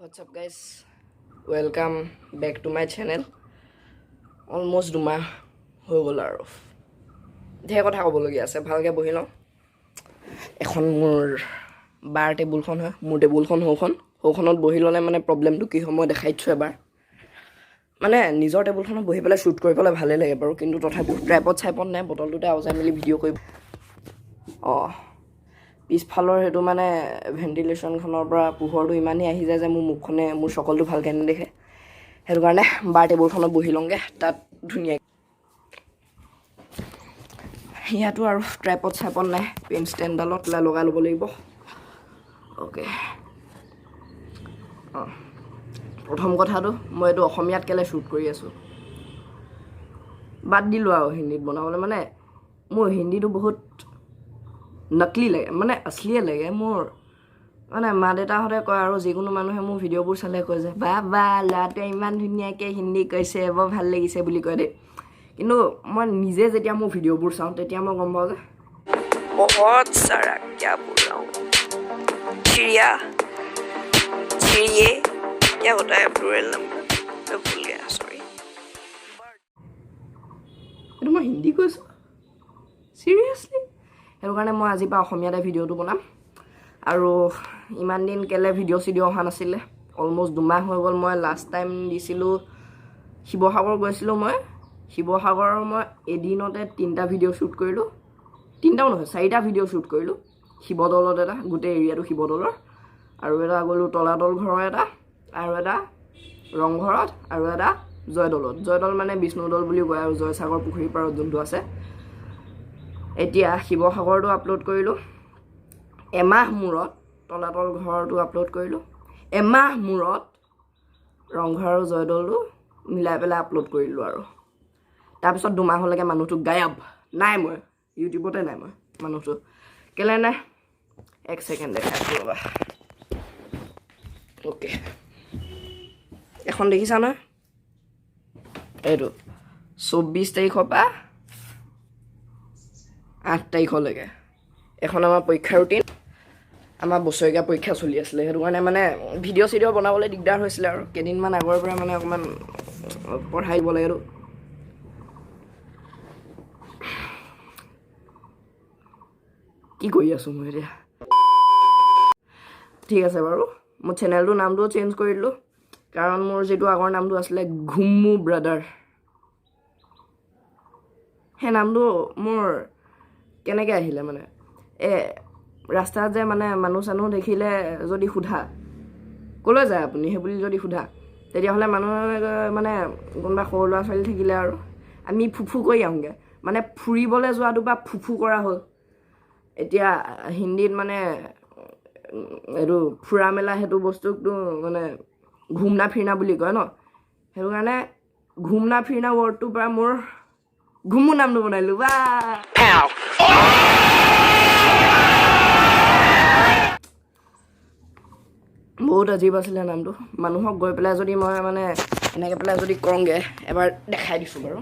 What's up guys, welcome back to my channel. Almost দুমাহ হৈ গ'ল আৰু ধেৰ কথা ক'বলগীয়া আছে, ভালকৈ বহি লওঁ। এখন মোৰ বাৰ টেবুলখন হয়, মোৰ টেবুলখন সৌখনত বহি ল'লে মানে প্ৰব্লেমটো কি হয় মই দেখাই দিছোঁ এবাৰ। মানে নিজৰ টেবুলখনত বহি পেলাই শ্বুট কৰিবলৈ ভালেই লাগে বাৰু, কিন্তু তথাপিও ট্ৰাইপড চাইপড নাই, বটলটোতে আউজাই মেলি ভিডিঅ' কৰিব। পিছফালৰ সেইটো মানে ভেণ্টিলেশ্যনখনৰ পৰা পোহৰটো ইমানেই আহি যায় যে মোৰ মুখখনে মোৰ চকলটো ভালকৈ নেদেখে। সেইটো কাৰণে বাৰ টেবুলখনত বহি লওঁগৈ, তাত ধুনীয়াকৈ। ইয়াতো আৰু ট্ৰাইপড চাইপড নাই, পেন ষ্টেণ্ডডালত লগাই ল'ব লাগিব। অ'কে, প্ৰথম কথাটো মই এইটো অসমীয়াত কেলৈ শ্বুট কৰি আছোঁ, বাদ দিলোঁ আৰু হিন্দীত বনাবলৈ। মানে মোৰ হিন্দীটো বহুত নকলি লাগে, মানে আছলিয়ে লাগে মোৰ। মানে মা দেউতাহঁতে কয় আৰু যিকোনো মানুহে মোৰ ভিডিঅ'বোৰ চালে কয় যে বা ল'ৰাটোৱে ইমান ধুনীয়াকৈ হিন্দী কৈছে, বৰ ভাল লাগিছে বুলি কয় দেই। কিন্তু মই নিজে যেতিয়া মোৰ ভিডিঅ'বোৰ চাওঁ তেতিয়া মই গম পাওঁ যে বহুত সাৰা क्या बोल रहा हूँ, चिड़िए क्या होता है प्लूरल नंबर, मैं भूल गया, सॉरी। এইটো মই হিন্দী কৈছোঁ চিৰিয়াছলি। সেইটো কাৰণে মই আজিৰ পৰা অসমীয়াতে ভিডিঅ'টো বনাম। আৰু ইমান দিন কেলৈ ভিডিঅ' চিডিঅ' অহা নাছিলে, অলমষ্ট দুমাহ হৈ গ'ল। মই লাষ্ট টাইম দিছিলোঁ শিৱসাগৰ গৈছিলোঁ। শিৱসাগৰৰ মই এদিনতে 3টা ভিডিঅ' শ্বুট কৰিলোঁ, 3টাও নহয় 4টা ভিডিঅ' শ্বুট কৰিলোঁ। শিৱদৌলত এটা, গোটেই এৰিয়াটো শিৱদৌলৰ, আৰু এটা গ'লোঁ তলাতল ঘৰৰ এটা, আৰু এটা ৰংঘৰত, আৰু এটা জয়দৌলত। জয়দৌল মানে বিষ্ণুদৌল বুলি কয় আৰু জয়সাগৰ পুখুৰীৰ পাৰত যোনটো আছে। এতিয়া শিৱসাগৰটো আপলোড কৰিলোঁ এমাহ মূৰত, তলাতল ঘৰটো আপলোড কৰিলোঁ এমাহ মূৰত, ৰংঘৰ আৰু জয়দৌলটো মিলাই পেলাই আপলোড কৰিলোঁ। আৰু তাৰপিছত দুমাহলৈকে মানুহটো গায়ব, নাই মই ইউটিউবতে নাই মই মানুহটো। কেলৈ নাই এক ছেকেণ্ড দেখাইছোঁ ৰ'বা। অ'কে, এখন দেখিছা নহয়, এইটো 24 তাৰিখৰ পৰা 8 তাৰিখলৈকে এখন আমাৰ পৰীক্ষা ৰুটিন, আমাৰ বছৰেকীয়া পৰীক্ষা চলি আছিলে। সেইটো কাৰণে মানে ভিডিঅ' চিডিঅ' বনাবলৈ দিগদাৰ হৈছিলে, আৰু কেইদিনমান আগৰ পৰা মানে অকণমান পঢ়াই দিব লাগেতো। কি কৰি আছোঁ মই এতিয়া, ঠিক আছে বাৰু। মোৰ চেনেলটোৰ নামটোও চেঞ্জ কৰি দিলোঁ, কাৰণ মোৰ যিটো আগৰ নামটো আছিলে ঘুমু ব্ৰাদাৰ, সেই নামটো মোৰ কেনেকৈ আহিলে মানে ৰাস্তাত যে মানে মানুহ চানুহ দেখিলে যদি সোধা ক'লৈ যায় আপুনি সেই বুলি যদি সোধা, তেতিয়াহ'লে মানুহে মানে কোনোবা সৰু ল'ৰা ছোৱালী থাকিলে আৰু আমি ফুফু কৰি আহোঁগৈ, মানে ফুৰিবলৈ যোৱাটো বা ফুফু কৰা হ'ল। এতিয়া হিন্দীত মানে এইটো ফুৰা মেলা সেইটো বস্তুটো মানে ঘুমনা ফিৰনা বুলি কয় ন। সেইটো কাৰণে ঘুমনা ফিৰনা ৱৰ্ডটোৰ পৰা মোৰ ঘুমু নামটো বনাইলোঁ। বা বহুত আজীৱ আছিলে নামটো। মানুহক গৈ পেলাই যদি মই মানে এনেকৈ পেলাই যদি কওঁগৈ, এবাৰ দেখাই দিছোঁ বাৰু।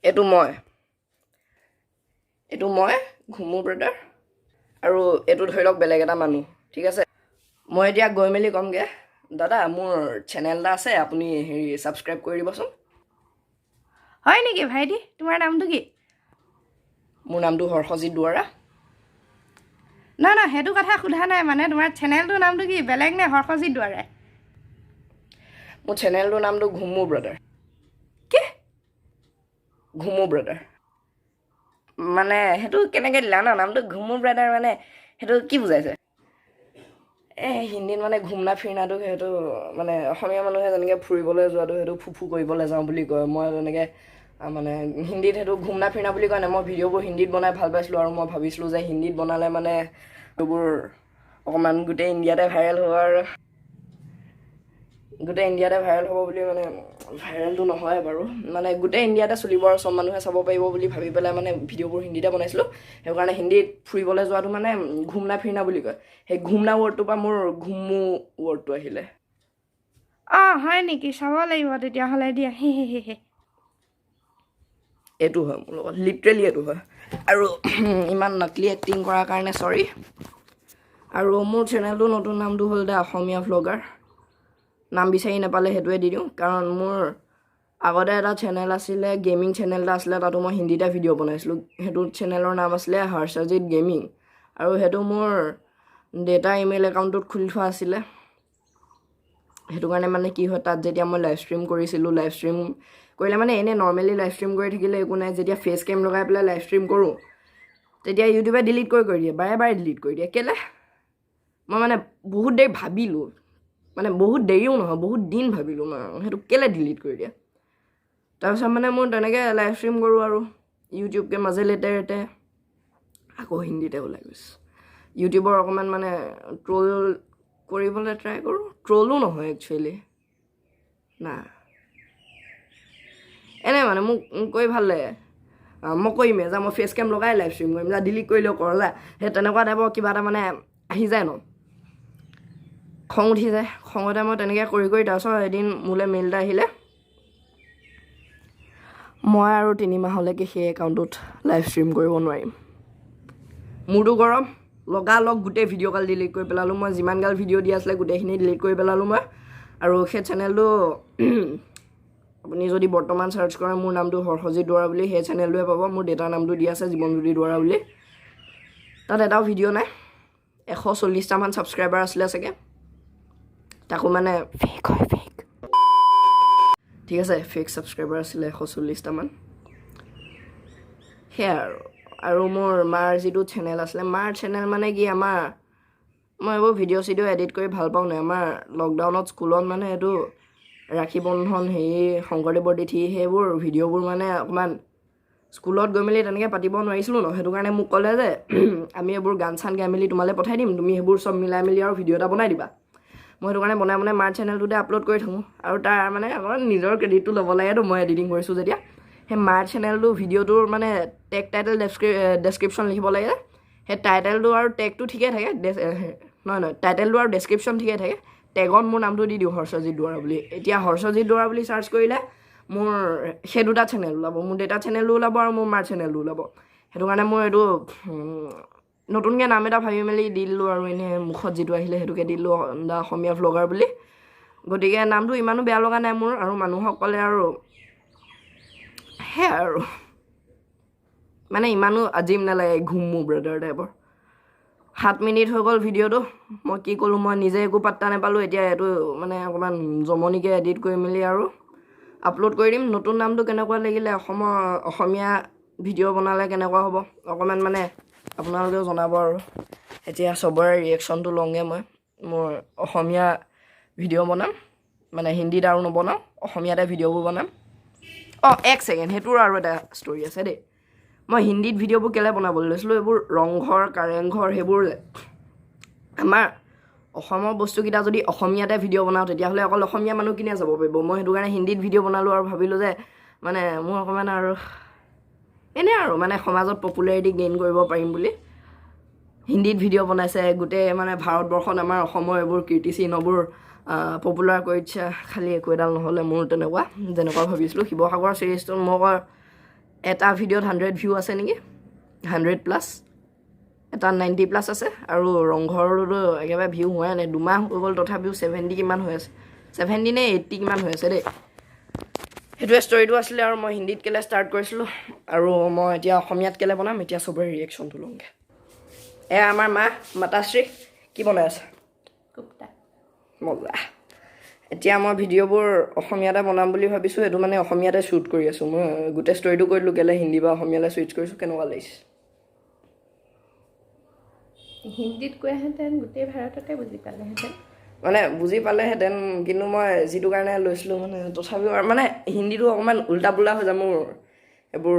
এইটো মই ঘুমু ব্ৰাদাৰ, আৰু এইটো ধৰি লওক বেলেগ এটা মানুহ, ঠিক আছে। মই এতিয়া গৈ মেলি ক'মগৈ, দাদা মোৰ চেনেল এটা আছে, আপুনি ছাবস্ক্ৰাইব কৰি দিবচোন। হয় নেকি ভাইটি, তোমাৰ নামটো কি? মোৰ নামটো হৰ্ষজিৎ দুৱৰা। নহয় সেইটো কথা সোধা নাই, মানে তোমাৰ চেনেলটোৰ নামটো কি, বেলেগ নে হৰ্ষজিৎ দুৱৰা? মোৰ চেনেলটোৰ নামটো ঘুমু ব্ৰাদাৰ। কি ঘুমু ব্ৰাদাৰ মানে সেইটো কেনেকৈ দিলা ন নামটো ঘুমু ব্ৰাদাৰ, মানে সেইটো কি বুজাইছে? হিন্দীত মানে ঘুমনা ফিৰনাটো সেইটো মানে অসমীয়া মানুহে যেনেকৈ ফুৰিবলৈ যোৱাটো সেইটো ফুফু কৰিবলৈ যাওঁ বুলি কয়, মই তেনেকৈ মানে হিন্দীত সেইটো ঘুমনা ফিৰনা বুলি কয় নাই। মই ভিডিঅ'বোৰ হিন্দীত বনাই ভাল পাইছিলোঁ, আৰু মই ভাবিছিলোঁ যে হিন্দীত বনালে মানে এইবোৰ অকণমান গোটেই ইণ্ডিয়াতে ভাইৰেল হ'ব, আৰু গোটেই ইণ্ডিয়াতে ভাইৰেল হ'ব বুলি। মানে ভাইৰেলটো নহয় বাৰু, মানে গোটেই ইণ্ডিয়াতে চলিব আৰু চব মানুহে চাব পাৰিব বুলি ভাবি পেলাই মানে ভিডিঅ'বোৰ হিন্দীতে বনাইছিলোঁ। সেইটো কাৰণে হিন্দীত ফুৰিবলৈ যোৱাটো মানে ঘুমনা ফিৰনা বুলি কয়। সেই ঘুমনা ৱৰ্ডটোৰ পৰা মোৰ ঘুমু ৱৰ্ডটো আহিলে। হয় নেকি, চাব লাগিব তেতিয়াহ'লে দিয়া। এইটো হয় মোৰ লগত, লিটাৰেলি এইটো হয়। আৰু ইমান নকলি এক্টিং কৰাৰ কাৰণে চৰি। আৰু মোৰ চেনেলটো নতুন নামটো হ'ল দা অসমীয়া ভ্লগাৰ নাম বিচাৰি নাপালে সেইটোৱে দি দিওঁ কাৰণ মোৰ আগতে এটা চেনেল আছিলে গেমিং চেনেল এটা আছিলে তাতো মই হিন্দীতে ভিডিঅ' বনাইছিলোঁ সেইটো চেনেলৰ নাম আছিলে হৰ্ষজিত গেমিং আৰু সেইটো মোৰ ডেটা ইমেইল একাউণ্টটোত খুলি থোৱা আছিলে সেইটো কাৰণে মানে কি হয় তাত যেতিয়া মই লাইভ ষ্ট্ৰীম কৰিছিলোঁ লাইভ ষ্ট্ৰীম কৰিলে মানে এনেই নৰ্মেলি লাইভ ষ্ট্ৰীম কৰি থাকিলে একো নাই যেতিয়া ফেচ কেম লগাই পেলাই লাইভ ষ্ট্ৰীম কৰোঁ তেতিয়া ইউটিউবে ডিলিট কৰি দিয়ে বাৰে বাৰে ডিলিট কৰি দিয়ে কেলে মই মানে বহুত দেৰি ভাবিলোঁ মানে বহুত দেৰিও নহয় বহুত দিন ভাবিলোঁ মই সেইটো কেলে ডিলিট কৰি দিয়ে তাৰপিছত মানে মোৰ তেনেকৈ লাইভ ষ্ট্ৰীম কৰোঁ আৰু ইউটিউবকে মাজে লেতে আকৌ হিন্দীতে ওলাই গৈছে ইউটিউবৰ অকণমান মানে ট্ৰল কৰিবলৈ ট্ৰাই কৰোঁ ট্ৰলো নহয় একচুৱেলি না এনে মানে মোক কৈ ভাল লাগে মই কৰিমেই যে মই ফেচ কেম লগাই লাইভ ষ্ট্ৰীম কৰিম যা ডিলিট কৰিলেও কৰ যা সেই তেনেকুৱা টাইপৰ কিবা এটা মানে আহি যায় ন খং উঠি যায় খঙতে মই তেনেকৈ কৰি তাৰপিছত এদিন মোলৈ মেইল এটা আহিলে মই আৰু 3 মাহলৈকে সেই একাউণ্টটোত লাইভ ষ্ট্ৰীম কৰিব নোৱাৰিম মোৰতো গৰম লগালগ গোটেই ভিডিঅ' গাল ডিলিট কৰি পেলালোঁ মই যিমান গাল ভিডিঅ' দি আছিলে গোটেইখিনি ডিলিট কৰি পেলালোঁ মই আৰু সেই চেনেলটো আপুনি যদি বৰ্তমান চাৰ্চ কৰে মোৰ নামটো হৰ্ষজিত দুৱৰা বুলি সেই চেনেলটোৱে পাব মোৰ ডেটাৰ নামটো দি আছে জীৱনজ্যোতি দুৱৰা বুলি তাত এটাও ভিডিঅ' নাই 140টামান ছাবস্ক্ৰাইবাৰ আছিলে চাগে তাকো মানে ফেক হয় ফেক ঠিক আছে ফেক ছাবস্ক্ৰাইবাৰ আছিলে 140টামান সেয়া আৰু মোৰ মাৰ যিটো চেনেল আছিলে মাৰ চেনেল মানে কি আমাৰ মই এইবোৰ ভিডিঅ' চিডিঅ' এডিট কৰি ভাল পাওঁ নাই আমাৰ লকডাউনত স্কুলত মানে এইটো ৰাখী বন্ধন শংকৰদেৱৰ তিথি সেইবোৰ ভিডিঅ'বোৰ মানে অকণমান স্কুলত গৈ মেলি তেনেকৈ পাতিব নোৱাৰিছিলোঁ ন সেইটো কাৰণে মোক ক'লে যে আমি এইবোৰ গান চান গাই মেলি তোমালৈ পঠাই দিম তুমি সেইবোৰ চব মিলাই মেলি আৰু ভিডিঅ' এটা বনাই দিবা মই সেইটো কাৰণে বনাই মাৰ চেনেলটোতে আপলোড কৰি থাকোঁ আৰু তাৰ মানে অকণমান নিজৰ ক্ৰেডিটটো ল'ব লাগেতো মই এডিটিং কৰিছোঁ যেতিয়া সেই মাৰ চেনেলটো ভিডিঅ'টোৰ মানে টেগ টাইটেল ডেছক্ৰিপশ্যন লিখিব লাগে সেই টাইটেলটো আৰু টেগটো ঠিকে থাকে নহয় টাইটেলটো আৰু ডেছক্ৰিপশ্যন ঠিকে থাকে টেগত মোৰ নামটো দি দিওঁ হৰ্ষজিত দুৱৰা বুলি এতিয়া হৰ্ষজিত দুৱৰা বুলি চাৰ্চ কৰিলে মোৰ সেই দুটা চেনেল ওলাব মোৰ ডেটা চেনেলো ওলাব আৰু মোৰ মাৰ চেনেলো ওলাব সেইটো কাৰণে মই এইটো নতুনকৈ নাম এটা ভাবি মেলি দি দিলোঁ আৰু এনেই মুখত যিটো আহিলে সেইটোকে দি দিলোঁ দা অসমীয়া ভ্লগাৰ বুলি গতিকে নামটো ইমানো বেয়া লগা নাই মোৰ আৰু মানুহক ক'লে আৰু সেয়া আৰু মানে ইমানো আজিম নালাগে ঘুমো ব্ৰাদাৰ টাইপৰ 7 মিনিট হৈ গ'ল ভিডিঅ'টো মই কি ক'লোঁ মই নিজে একো পাত্তা নাপালোঁ এতিয়া এইটো মানে অকণমান জমনিকৈ এডিট কৰি মেলি আৰু আপলোড কৰি দিম নতুন নামটো কেনেকুৱা লাগিলে অসমীয়া ভিডিঅ' বনালে কেনেকুৱা হ'ব অকণমান মানে আপোনালোকেও জনাব আৰু এতিয়া চবৰে ৰিয়েকশ্যনটো লওঁগৈ মই মোৰ অসমীয়া ভিডিঅ' বনাম মানে হিন্দীত আৰু নবনাওঁ অসমীয়াতে ভিডিঅ'বোৰ বনাম এক ছেকেণ্ড সেইটোৰ আৰু এটা ষ্টৰি আছে দেই মই হিন্দীত ভিডিঅ'বোৰ কেলৈ বনাবলৈ লৈছিলোঁ এইবোৰ ৰংঘৰ কাৰেংঘৰ সেইবোৰ আমাৰ অসমৰ বস্তুকেইটা যদি অসমীয়াতে ভিডিঅ' বনাওঁ তেতিয়াহ'লে অকল অসমীয়া মানুহখিনিয়ে যাব পাৰিব মই সেইটো কাৰণে হিন্দীত ভিডিঅ' বনালোঁ আৰু ভাবিলোঁ যে মানে মোৰ অকণমান আৰু এনেই আৰু মানে সমাজত পপুলাৰিটি গেইন কৰিব পাৰিম বুলি হিন্দীত ভিডিঅ' বনাইছে গোটেই মানে ভাৰতবৰ্ষত আমাৰ অসমৰ এইবোৰ কীৰ্তিচিহ্নবোৰ পপুলাৰ কৰি দিছে খালি একো এডাল নহ'লে মোৰ যেনেকুৱা ভাবিছিলোঁ শিৱসাগৰ চিৰিজটোত মই এটা ভিডিঅ'ত 100 ভিউ আছে নেকি 100+ এটা 90+ আছে আৰু ৰংঘৰতো একেবাৰে ভিউ হোৱাই নাই 2 মাহ হৈ গ'ল তথাপিও 70 কিমান হৈ আছে 70 নে 80 কিমান হৈ আছে দেই সেইটোৱে ষ্টৰিটো আছিলে আৰু মই হিন্দীত কেলৈ ষ্টাৰ্ট কৰিছিলোঁ আৰু মই এতিয়া অসমীয়াত কেলৈ বনাম এতিয়া চবৰে ৰিয়েকশ্যনটো লওঁগৈ এয়া আমাৰ মাতাশ্ৰী কি বনাই আছে কুপ্তা মজা এতিয়া মই ভিডিঅ'বোৰ অসমীয়াতে বনাম বুলি ভাবিছোঁ সেইটো মানে অসমীয়াতে শ্বুট কৰি আছোঁ মই গোটেই ষ্টৰিটো কৈ দিলোঁ কেলৈ হিন্দী বা অসমীয়ালৈ ছুইচ কৰিছোঁ কেনেকুৱা লাগিছে হিন্দীত কোৱাহেঁতেন গোটেই ভাৰততে বুজি পালেহেঁতেন মানে বুজি পালেহেঁতেন কিন্তু মই যিটো কাৰণে লৈছিলোঁ মানে তথাপিও মানে হিন্দীটো অকণমান উল্টা পুল্টা হৈ যায় মোৰ এইবোৰ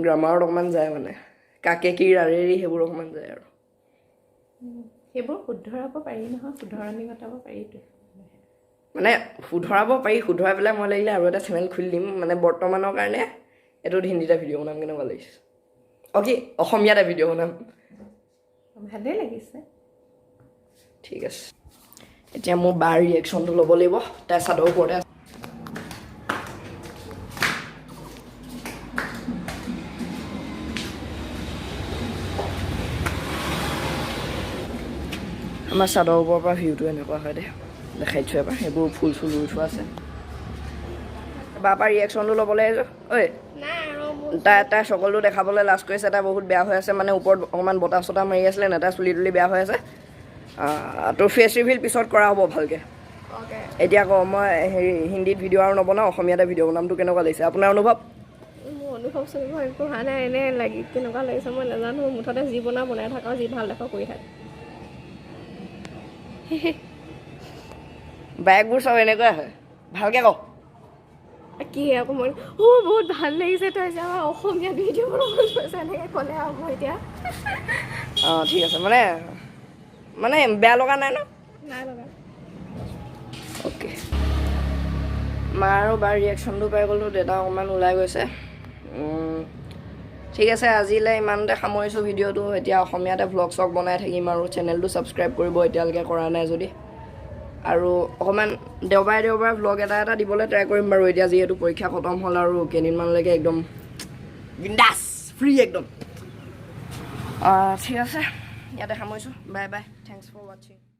গ্ৰামাৰত অকণমান যায় মানে কাকে কি ৰাৰেৰি সেইবোৰ অকণমান যায় আৰু সেইবোৰ শুধৰাব পাৰি নহয় শুধৰণি ঘটাব পাৰিতো মানে শুধৰাব পাৰি শুধৰাই পেলাই মই লাগিলে আৰু এটা চেনেল খুলি দিম মানে বৰ্তমানৰ কাৰণে এইটোত হিন্দীতে ভিডিঅ' বনাম কেনেকুৱা লাগিছে অ'কে অসমীয়াতে ভিডিঅ' বনাম ভালেই লাগিছে ঠিক আছে এতিয়া মোৰ বাৰ ৰিয়েকশ্যনটো ল'ব লাগিব তাই চাদৰ ওপৰতে আছে আমাৰ চাদৰ ওপৰৰ পৰা ভিউটো এনেকুৱা হয় দে দেখাই দিছোঁ এবাৰ সেইবোৰ ফুল চুল ৰুই থোৱা আছে বাপা ৰিয়েকশ্যনটো ল'বলৈ আহিছোঁ ঐ তাই চকলটো দেখাবলৈ লাজ কৰিছে তাই বহুত বেয়া হৈ আছে মানে ওপৰত অকণমান বতাহ চতাহ মাৰি আছিলে নেতা চুলি তুলি বেয়া হৈ আছে তোৰ ফেচ ৰিভিল পিছত কৰা হ'ব ভালকৈ এতিয়া কওঁ মই হেৰি হিন্দীত ভিডিঅ' আৰু নবনাওঁ অসমীয়াতে ভিডিঅ' বনামটো কেনেকুৱা লাগিছে আপোনাৰ অনুভৱ মোৰ অনুভৱ চনুভৱ একো হোৱা নাই এনেই কেনেকুৱা লাগিছে মই নাজানো মুঠতে যি বনাই থাকা যি ভাল দেখা কৰি থাক বাইকবোৰ চব এনেকুৱাই হয় ভালকৈ কওঁ কি আকৌ মই বহুত ভাল লাগিছে তই যে আমাৰ অসমীয়া ভিডিঅ' বনাব লৈছে এনেকৈ ক'লে আৰু মই এতিয়া ঠিক আছে মানে বেয়া লগা নাই ন নাই লগা অ'কে মা আৰু বাৰ ৰিয়েকশ্যনটো পাই গ'লোঁ দেউতা অকণমান ওলাই গৈছে ঠিক আছে আজিলৈ ইমানতে সামৰিছোঁ ভিডিঅ'টো এতিয়া অসমীয়াতে ভ্লগ চগ বনাই থাকিম আৰু চেনেলটো ছাবস্ক্ৰাইব কৰিব এতিয়ালৈকে কৰা নাই যদি আৰু অকণমান দেওবাৰে ভ্লগ এটা দিবলৈ ট্ৰাই কৰিম বাৰু এতিয়া যিহেতু পৰীক্ষা খতম হ'ল আৰু কেইদিনমানলৈকে একদম বিন্দাছ ফ্ৰী একদম ঠিক আছে ইয়াতে সামৰিছোঁ বাই বাই থেংকছ ফৰ ৱাচিং